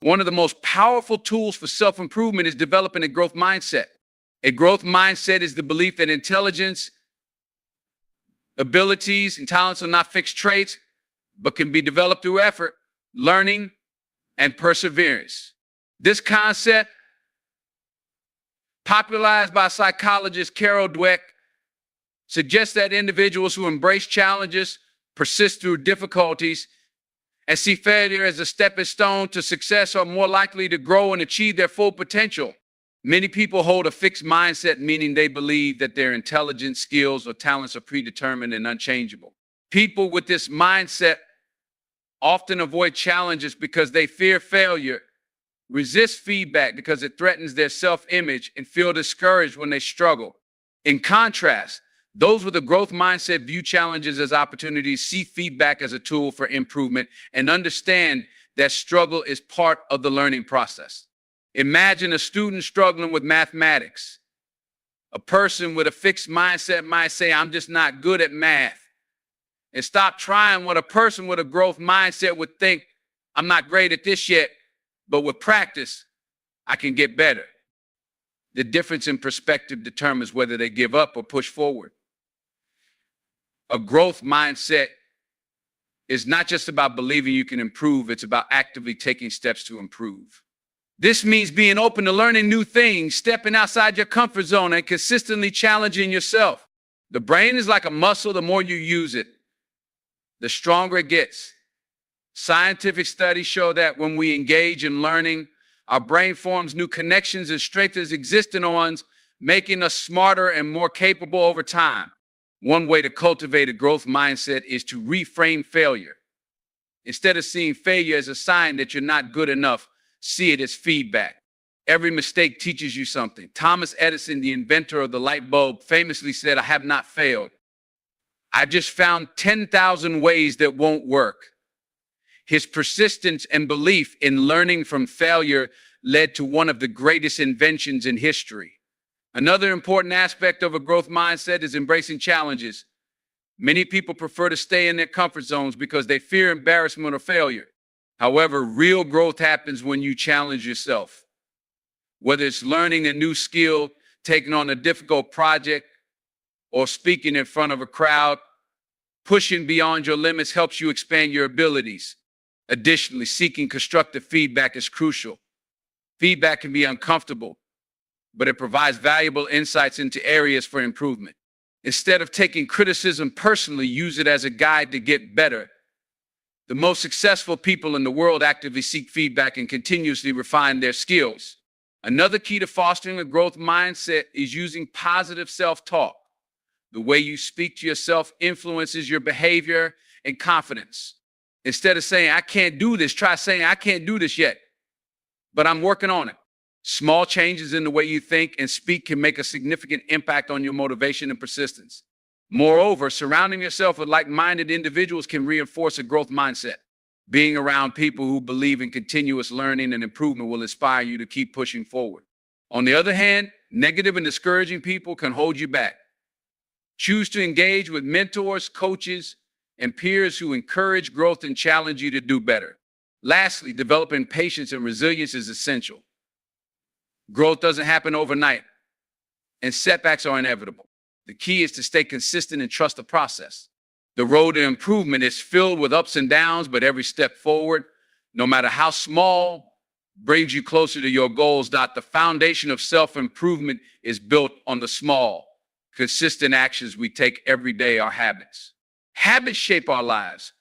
One of the most powerful tools for self-improvement is developing a growth mindset. A growth mindset is the belief that intelligence, abilities, and talents are not fixed traits, but can be developed through effort, learning, and perseverance. This concept, popularized by psychologist Carol Dweck, suggests that individuals who embrace challenges, persist through difficulties, and see failure as a stepping stone to success are more likely to grow and achieve their full potential. Many people hold a fixed mindset, meaning they believe that their intelligence, skills, or talents are predetermined and unchangeable. People with this mindset often avoid challenges because they fear failure, resist feedback because it threatens their self-image, and feel discouraged when they struggle. In contrast, those with a growth mindset view challenges as opportunities, see feedback as a tool for improvement, and understand that struggle is part of the learning process. Imagine a student struggling with mathematics. A person with a fixed mindset might say, "I'm just not good at math," and stop trying. What a person with a growth mindset would think, "I'm not great at this yet, but with practice, I can get better." The difference in perspective determines whether they give up or push forward. A growth mindset is not just about believing you can improve, it's about actively taking steps to improve. This means being open to learning new things, stepping outside your comfort zone, and consistently challenging yourself. The brain is like a muscle. The more you use it, the stronger it gets. Scientific studies show that when we engage in learning, our brain forms new connections and strengthens existing ones, making us smarter and more capable over time. One way to cultivate a growth mindset is to reframe failure. Instead of seeing failure as a sign that you're not good enough, see it as feedback. Every mistake teaches you something. Thomas Edison, the inventor of the light bulb, famously said, "I have not failed. I just found 10,000 ways that won't work." His persistence and belief in learning from failure led to one of the greatest inventions in history. Another important aspect of a growth mindset is embracing challenges. Many people prefer to stay in their comfort zones because they fear embarrassment or failure. However, real growth happens when you challenge yourself. Whether it's learning a new skill, taking on a difficult project, or speaking in front of a crowd, pushing beyond your limits helps you expand your abilities. Additionally, seeking constructive feedback is crucial. Feedback can be uncomfortable, but it provides valuable insights into areas for improvement. Instead of taking criticism personally, use it as a guide to get better. The most successful people in the world actively seek feedback and continuously refine their skills. Another key to fostering a growth mindset is using positive self-talk. The way you speak to yourself influences your behavior and confidence. Instead of saying, "I can't do this," try saying, "I can't do this yet, but I'm working on it." Small changes in the way you think and speak can make a significant impact on your motivation and persistence. Moreover, surrounding yourself with like-minded individuals can reinforce a growth mindset. Being around people who believe in continuous learning and improvement will inspire you to keep pushing forward. On the other hand, negative and discouraging people can hold you back. Choose to engage with mentors, coaches, and peers who encourage growth and challenge you to do better. Lastly, developing patience and resilience is essential. Growth doesn't happen overnight, and setbacks are inevitable. The key is to stay consistent and trust the process. The road to improvement is filled with ups and downs, but every step forward, no matter how small, brings you closer to your goals. The foundation of self-improvement is built on the small, consistent actions we take every day, our habits. Habits shape our lives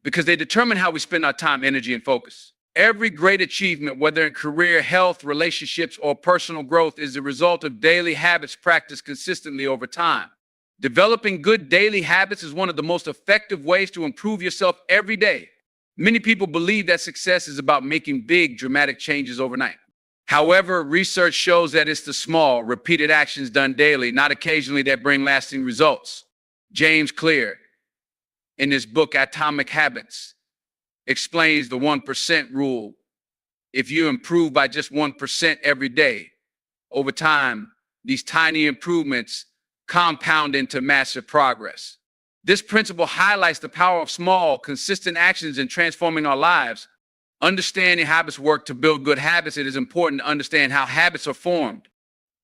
because they determine how we spend our time, energy, and focus. Every great achievement, whether in career, health, relationships, or personal growth, is the result of daily habits practiced consistently over time. Developing good daily habits is one of the most effective ways to improve yourself every day. Many people believe that success is about making big, dramatic changes overnight. However, research shows that it's the small, repeated actions done daily, not occasionally, that bring lasting results. James Clear, in his book Atomic Habits, explains the 1% rule. If you improve by just 1% every day, over time, these tiny improvements compound into massive progress. This principle highlights the power of small, consistent actions in transforming our lives. Understanding habits work to build good habits, it is important to understand how habits are formed.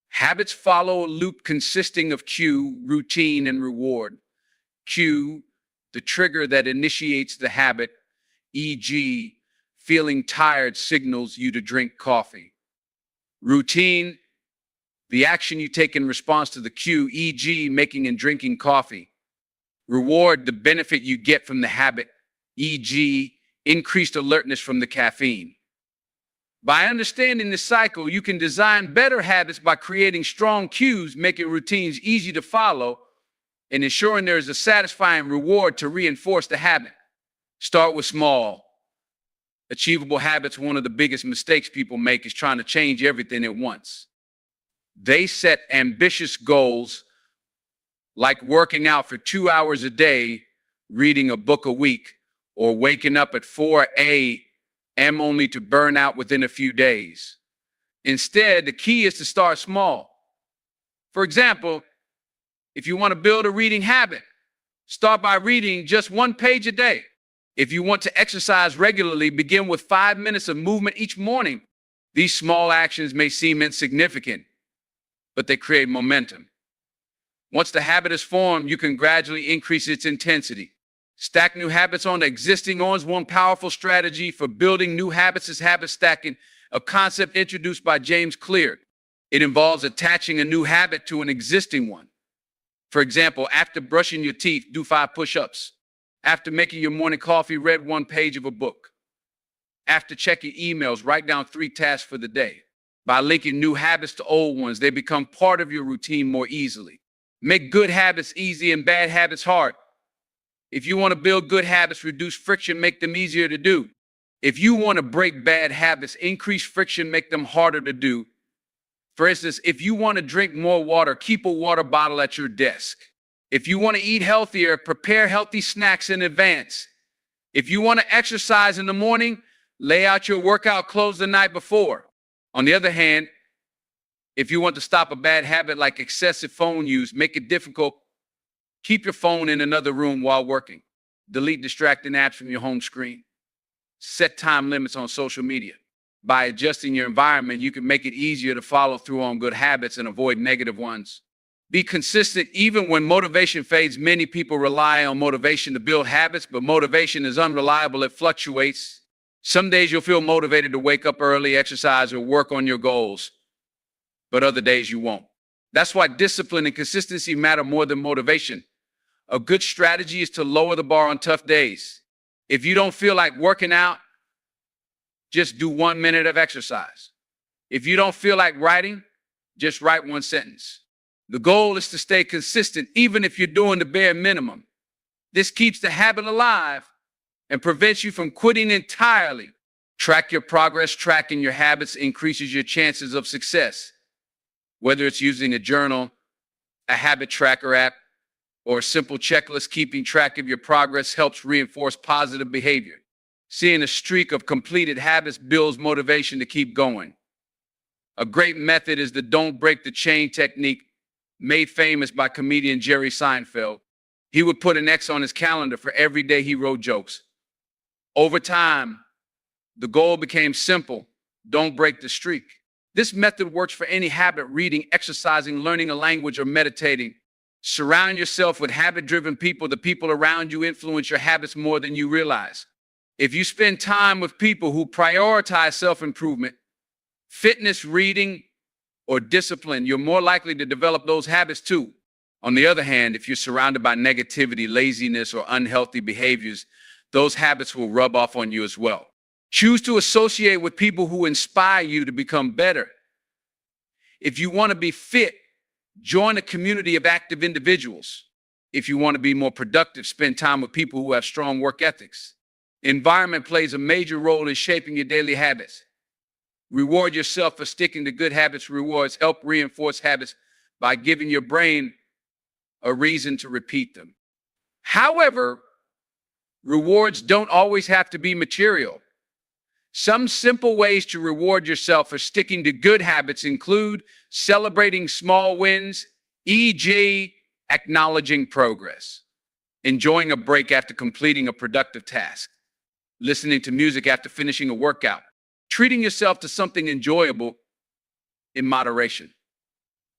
Habits follow a loop consisting of cue, routine, and reward. Cue, the trigger that initiates the habit, e.g., feeling tired signals you to drink coffee. Routine, the action you take in response to the cue, e.g., making and drinking coffee. Reward, the benefit you get from the habit, e.g., increased alertness from the caffeine. By understanding this cycle, you can design better habits by creating strong cues, making routines easy to follow, and ensuring there is a satisfying reward to reinforce the habit. Start with small, achievable habits. One of the biggest mistakes people make is trying to change everything at once. They set ambitious goals like working out for 2 hours a day, reading a book a week, or waking up at 4 a.m. only to burn out within a few days. Instead, the key is to start small. For example, if you want to build a reading habit, start by reading just 1 page a day. If you want to exercise regularly, begin with 5 minutes of movement each morning. These small actions may seem insignificant, but they create momentum. Once the habit is formed, you can gradually increase its intensity. Stack new habits on existing ones. One powerful strategy for building new habits is habit stacking, a concept introduced by James Clear. It involves attaching a new habit to an existing one. For example, after brushing your teeth, do 5 push-ups. After making your morning coffee, read 1 page of a book. After checking emails, write down 3 tasks for the day. By linking new habits to old ones, they become part of your routine more easily. Make good habits easy and bad habits hard. If you want to build good habits, reduce friction, make them easier to do. If you want to break bad habits, increase friction, make them harder to do. For instance, if you want to drink more water, keep a water bottle at your desk. If you want to eat healthier, prepare healthy snacks in advance. If you want to exercise in the morning, lay out your workout clothes the night before. On the other hand, if you want to stop a bad habit like excessive phone use, make it difficult. Keep your phone in another room while working. Delete distracting apps from your home screen. Set time limits on social media. By adjusting your environment, you can make it easier to follow through on good habits and avoid negative ones. Be consistent even when motivation fades. Many people rely on motivation to build habits, but motivation is unreliable. It fluctuates. Some days you'll feel motivated to wake up early, exercise, or work on your goals, but other days you won't. That's why discipline and consistency matter more than motivation. A good strategy is to lower the bar on tough days. If you don't feel like working out, just do 1 minute of exercise. If you don't feel like writing, just write 1 sentence. The goal is to stay consistent, even if you're doing the bare minimum. This keeps the habit alive and prevents you from quitting entirely. Track your progress. Tracking your habits increases your chances of success. Whether it's using a journal, a habit tracker app, or a simple checklist, keeping track of your progress helps reinforce positive behavior. Seeing a streak of completed habits builds motivation to keep going. A great method is the don't break the chain technique, made famous by comedian Jerry Seinfeld. He would put an X on his calendar for every day he wrote jokes. Over time, the goal became simple: don't break the streak. This method works for any habit: reading, exercising, learning a language, or meditating. Surround yourself with habit-driven people. The people around you influence your habits more than you realize. If you spend time with people who prioritize self-improvement, fitness, reading, or discipline, you're more likely to develop those habits too. On the other hand, if you're surrounded by negativity, laziness, or unhealthy behaviors, those habits will rub off on you as well. Choose to associate with people who inspire you to become better. If you want to be fit, join a community of active individuals. If you want to be more productive, spend time with people who have strong work ethics. Environment plays a major role in shaping your daily habits. Reward yourself for sticking to good habits. Rewards help reinforce habits by giving your brain a reason to repeat them. However, rewards don't always have to be material. Some simple ways to reward yourself for sticking to good habits include celebrating small wins, e.g., acknowledging progress, enjoying a break after completing a productive task, listening to music after finishing a workout, treating yourself to something enjoyable in moderation.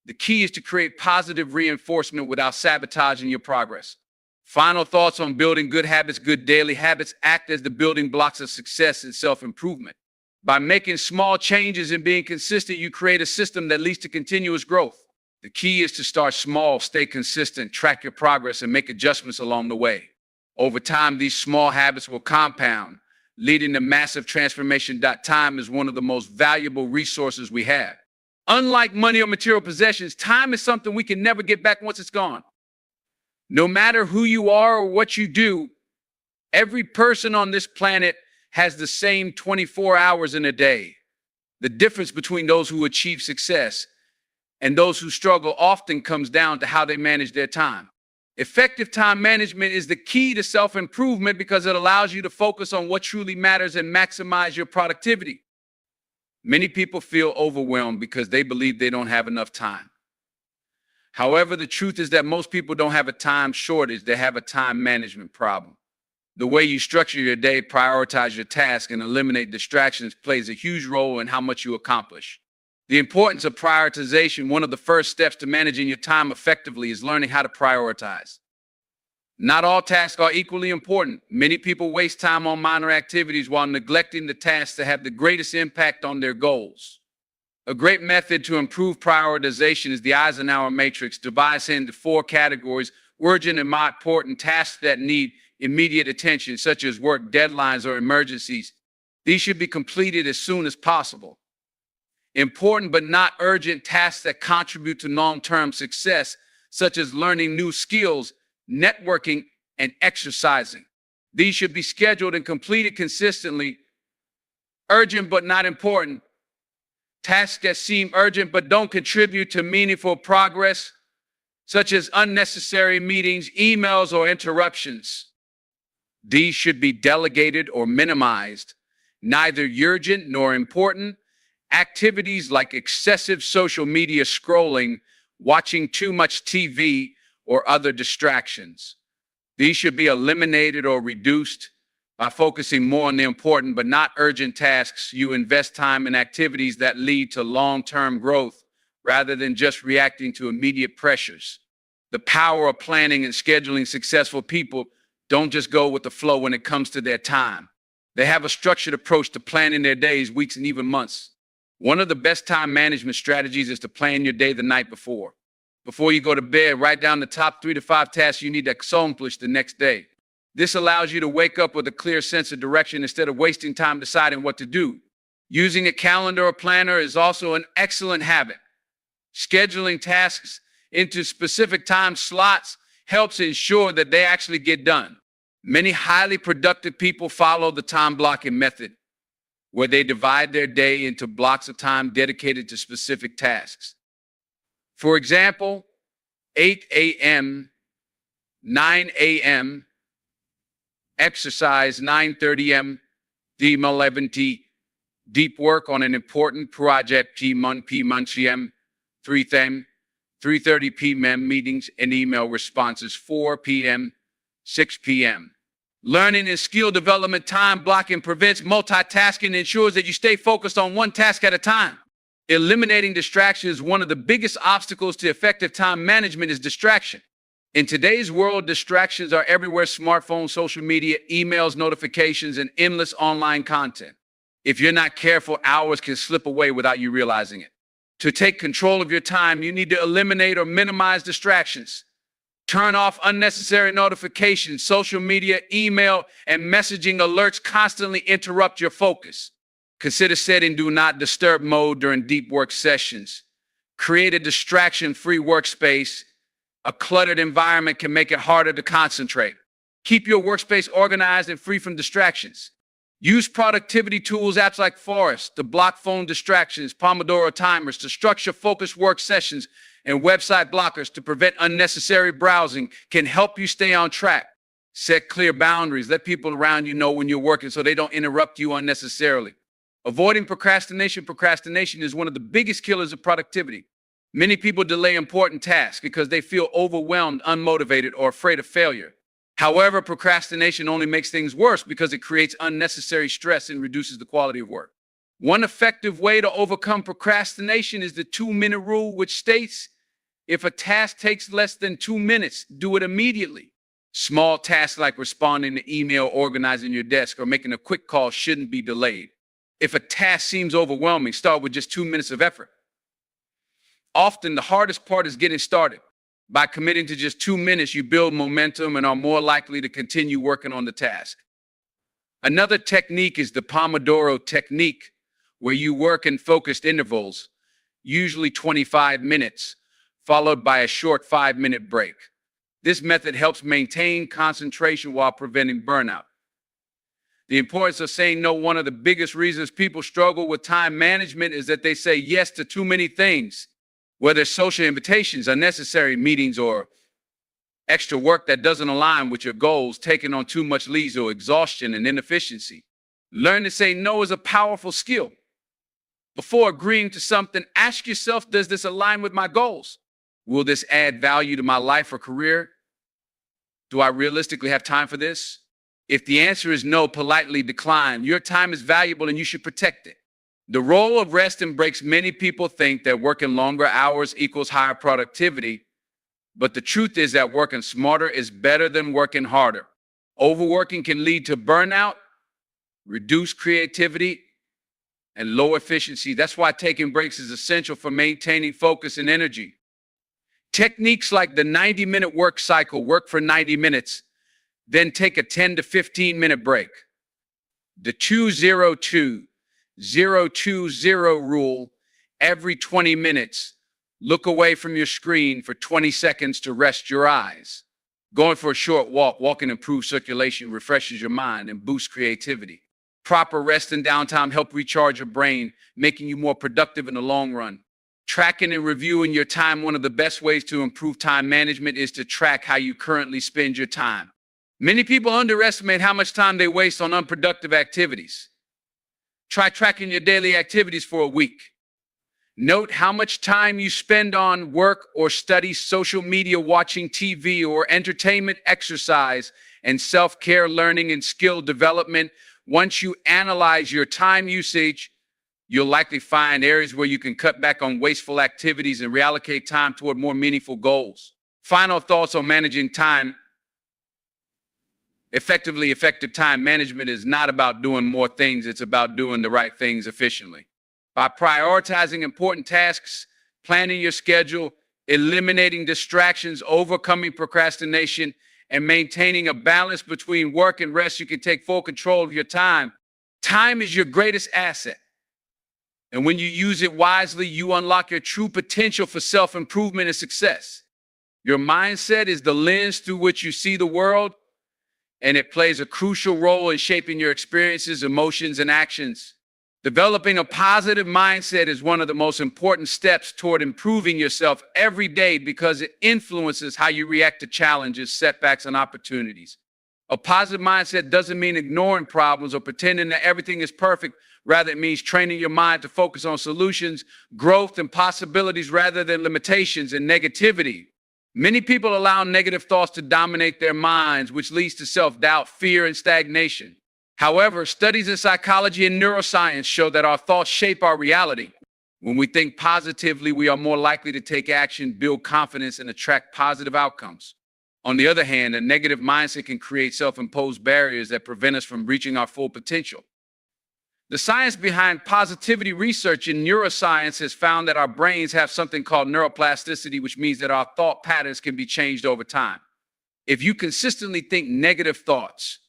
The key is to create positive reinforcement without sabotaging your progress. Final thoughts on building good habits. Good daily habits act as the building blocks of success and self-improvement. By making small changes and being consistent, you create a system that leads to continuous growth. The key is to start small, stay consistent, track your progress, and make adjustments along the way. Over time, these small habits will compound, leading to massive transformation. Time is one of the most valuable resources we have. Unlike money or material possessions, time is something we can never get back once it's gone. No matter who you are or what you do, every person on this planet has the same 24 hours in a day. The difference between those who achieve success and those who struggle often comes down to how they manage their time. Effective time management is the key to self-improvement because it allows you to focus on what truly matters and maximize your productivity. Many people feel overwhelmed because they believe they don't have enough time. However, the truth is that most people don't have a time shortage, they have a time management problem. The way you structure your day, prioritize your tasks, and eliminate distractions plays a huge role in how much you accomplish. The importance of prioritization. One of the first steps to managing your time effectively is learning how to prioritize. Not all tasks are equally important. Many people waste time on minor activities while neglecting the tasks that have the greatest impact on their goals. A great method to improve prioritization is the Eisenhower matrix, divides into 4 categories: urgent and not important tasks that need immediate attention, such as work deadlines or emergencies. These should be completed as soon as possible. Important but not urgent tasks that contribute to long-term success, such as learning new skills, networking, and exercising. These should be scheduled and completed consistently. Urgent but not important. Tasks that seem urgent but don't contribute to meaningful progress, such as unnecessary meetings, emails, or interruptions. These should be delegated or minimized. Neither urgent nor important. Activities like excessive social media scrolling, watching too much TV, or other distractions. These should be eliminated or reduced. By focusing more on the important but not urgent tasks, you invest time in activities that lead to long-term growth rather than just reacting to immediate pressures. The power of planning and scheduling. Successful people don't just go with the flow when it comes to their time. They have a structured approach to planning their days, weeks, and even months. One of the best time management strategies is to plan your day the night before. Before you go to bed, write down the top 3 to 5 tasks you need to accomplish the next day. This allows you to wake up with a clear sense of direction instead of wasting time deciding what to do. Using a calendar or planner is also an excellent habit. Scheduling tasks into specific time slots helps ensure that they actually get done. Many highly productive people follow the time blocking method, where they divide their day into blocks of time dedicated to specific tasks. For example, 8 a.m., 9 a.m., exercise 9:30 a.m., 11:00, deep work on an important project 1 p.m., 3:30 p.m., meetings and email responses 4 p.m., 6 p.m. Learning and skill development. Time blocking prevents multitasking and ensures that you stay focused on one task at a time. Eliminating distractions. One of the biggest obstacles to effective time management is distraction. In today's world, distractions are everywhere: smartphones, social media, emails, notifications, and endless online content. If you're not careful, hours can slip away without you realizing it. To take control of your time, you need to eliminate or minimize distractions. Turn off unnecessary notifications. Social media, email, and messaging alerts constantly interrupt your focus. Consider setting do not disturb mode during deep work sessions. Create a distraction-free workspace. A cluttered environment can make it harder to concentrate. Keep your workspace organized and free from distractions. Use productivity tools, apps like Forest, to block phone distractions, Pomodoro timers to structure focused work sessions, and website blockers to prevent unnecessary browsing can help you stay on track. Set clear boundaries. Let people around you know when you're working so they don't interrupt you unnecessarily. Avoiding procrastination. Procrastination is one of the biggest killers of productivity. Many people delay important tasks because they feel overwhelmed, unmotivated, or afraid of failure. However, procrastination only makes things worse because it creates unnecessary stress and reduces the quality of work. One effective way to overcome procrastination is the 2-minute rule, which states if a task takes less than 2 minutes, do it immediately. Small tasks like responding to email, organizing your desk, or making a quick call shouldn't be delayed. If a task seems overwhelming, start with just 2 minutes of effort. Often, the hardest part is getting started. By committing to just 2 minutes, you build momentum and are more likely to continue working on the task. Another technique is the Pomodoro technique, where you work in focused intervals, usually 25 minutes, followed by a short 5-minute break. This method helps maintain concentration while preventing burnout. The importance of saying no. One of the biggest reasons people struggle with time management is that they say yes to too many things, whether social invitations, unnecessary meetings, or extra work that doesn't align with your goals. Taking on too much leads to exhaustion and inefficiency. Learn to say no is a powerful skill. Before agreeing to something, ask yourself, does this align with my goals? Will this add value to my life or career? Do I realistically have time for this? If the answer is no, politely decline. Your time is valuable and you should protect it. The role of rest and breaks. Many people think that working longer hours equals higher productivity, but the truth is that working smarter is better than working harder. Overworking can lead to burnout, reduced creativity, and low efficiency. That's why taking breaks is essential for maintaining focus and energy. Techniques like the 90-minute work cycle: work for 90 minutes, then take a 10 to 15-minute break. The 2-0-2-0-2-0 rule: every 20 minutes, look away from your screen for 20 seconds to rest your eyes. Going for a short walk. Walking improves circulation, refreshes your mind, and boosts creativity. Proper rest and downtime help recharge your brain, making you more productive in the long run. Tracking and reviewing your time. One of the best ways to improve time management is to track how you currently spend your time. Many people underestimate how much time they waste on unproductive activities. Try tracking your daily activities for a week. Note how much time you spend on work or study, social media, watching TV, or entertainment, exercise, and self-care, learning, and skill development. Once you analyze your time usage, you'll likely find areas where you can cut back on wasteful activities and reallocate time toward more meaningful goals. Final thoughts on managing time. Effective time management is not about doing more things, it's about doing the right things efficiently. By prioritizing important tasks, planning your schedule, eliminating distractions, overcoming procrastination, and maintaining a balance between work and rest, you can take full control of your time. Time is your greatest asset. And when you use it wisely, you unlock your true potential for self-improvement and success. Your mindset is the lens through which you see the world, and it plays a crucial role in shaping your experiences, emotions, and actions. Developing a positive mindset is one of the most important steps toward improving yourself every day because it influences how you react to challenges, setbacks, and opportunities. A positive mindset doesn't mean ignoring problems or pretending that everything is perfect. Rather, it means training your mind to focus on solutions, growth, and possibilities rather than limitations and negativity. Many people allow negative thoughts to dominate their minds, which leads to self-doubt, fear, and stagnation. However, studies in psychology and neuroscience show that our thoughts shape our reality. When we think positively, we are more likely to take action, build confidence, and attract positive outcomes. On the other hand, a negative mindset can create self-imposed barriers that prevent us from reaching our full potential. The science behind positivity research in neuroscience has found that our brains have something called neuroplasticity, which means that our thought patterns can be changed over time. If you consistently think negative thoughts,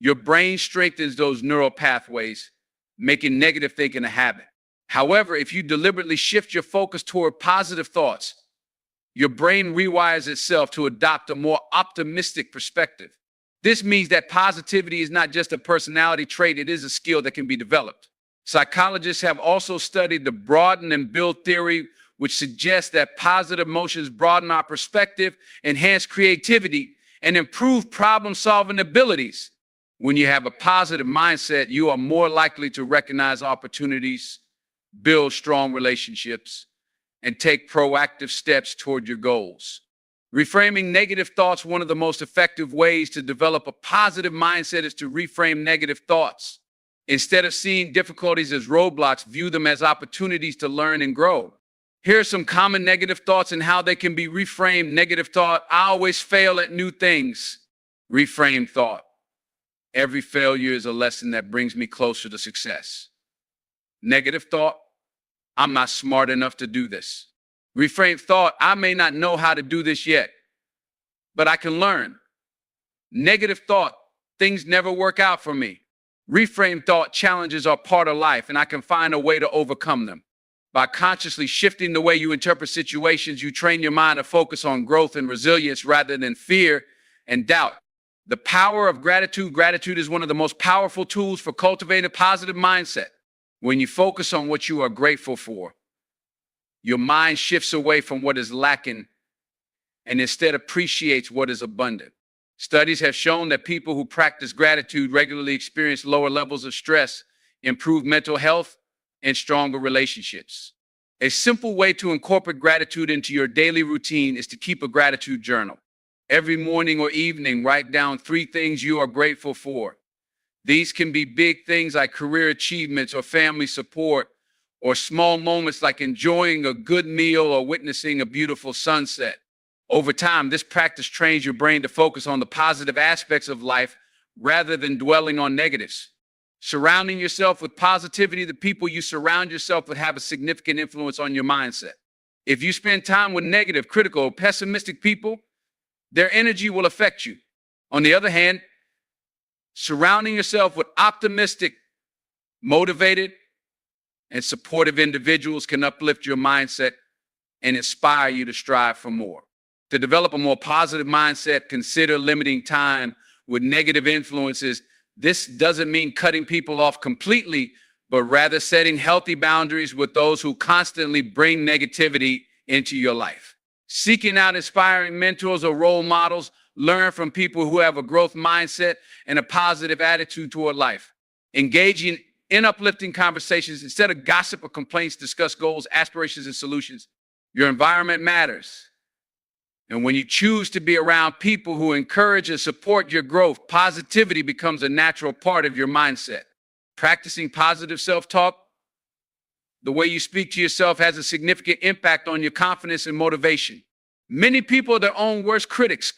your brain strengthens those neural pathways, making negative thinking a habit. However, if you deliberately shift your focus toward positive thoughts, your brain rewires itself to adopt a more optimistic perspective. This means that positivity is not just a personality trait, it is a skill that can be developed. Psychologists have also studied the broaden and build theory, which suggests that positive emotions broaden our perspective, enhance creativity, and improve problem-solving abilities. When you have a positive mindset, you are more likely to recognize opportunities, build strong relationships, and take proactive steps toward your goals. Reframing negative thoughts, one of the most effective ways to develop a positive mindset is to reframe negative thoughts. Instead of seeing difficulties as roadblocks, view them as opportunities to learn and grow. Here are some common negative thoughts and how they can be reframed. Negative thought: I always fail at new things. Reframe thought: every failure is a lesson that brings me closer to success. Negative thought: I'm not smart enough to do this. Reframe thought: I may not know how to do this yet, but I can learn. Negative thought: things never work out for me. Reframe thought: challenges are part of life and I can find a way to overcome them. By consciously shifting the way you interpret situations, you train your mind to focus on growth and resilience rather than fear and doubt. The power of gratitude. Gratitude is one of the most powerful tools for cultivating a positive mindset. When you focus on what you are grateful for, your mind shifts away from what is lacking and instead appreciates what is abundant. Studies have shown that people who practice gratitude regularly experience lower levels of stress, improved mental health, and stronger relationships. A simple way to incorporate gratitude into your daily routine is to keep a gratitude journal. Every morning or evening, write down 3 things you are grateful for. These can be big things like career achievements or family support, or small moments like enjoying a good meal or witnessing a beautiful sunset. Over time, this practice trains your brain to focus on the positive aspects of life rather than dwelling on negatives. Surrounding yourself with positivity. The people you surround yourself with have a significant influence on your mindset. If you spend time with negative, critical, pessimistic people, their energy will affect you. On the other hand, surrounding yourself with optimistic, motivated, and supportive individuals can uplift your mindset and inspire you to strive for more. To develop a more positive mindset, consider limiting time with negative influences. This doesn't mean cutting people off completely, but rather setting healthy boundaries with those who constantly bring negativity into your life. Seeking out inspiring mentors or role models, learn from people who have a growth mindset and a positive attitude toward life. Engaging in uplifting conversations instead of gossip or complaints, discuss goals, aspirations, and solutions. Your environment matters. And when you choose to be around people who encourage and support your growth, positivity becomes a natural part of your mindset. Practicing positive self-talk, the way you speak to yourself, has a significant impact on your confidence and motivation. Many people are their own worst critics.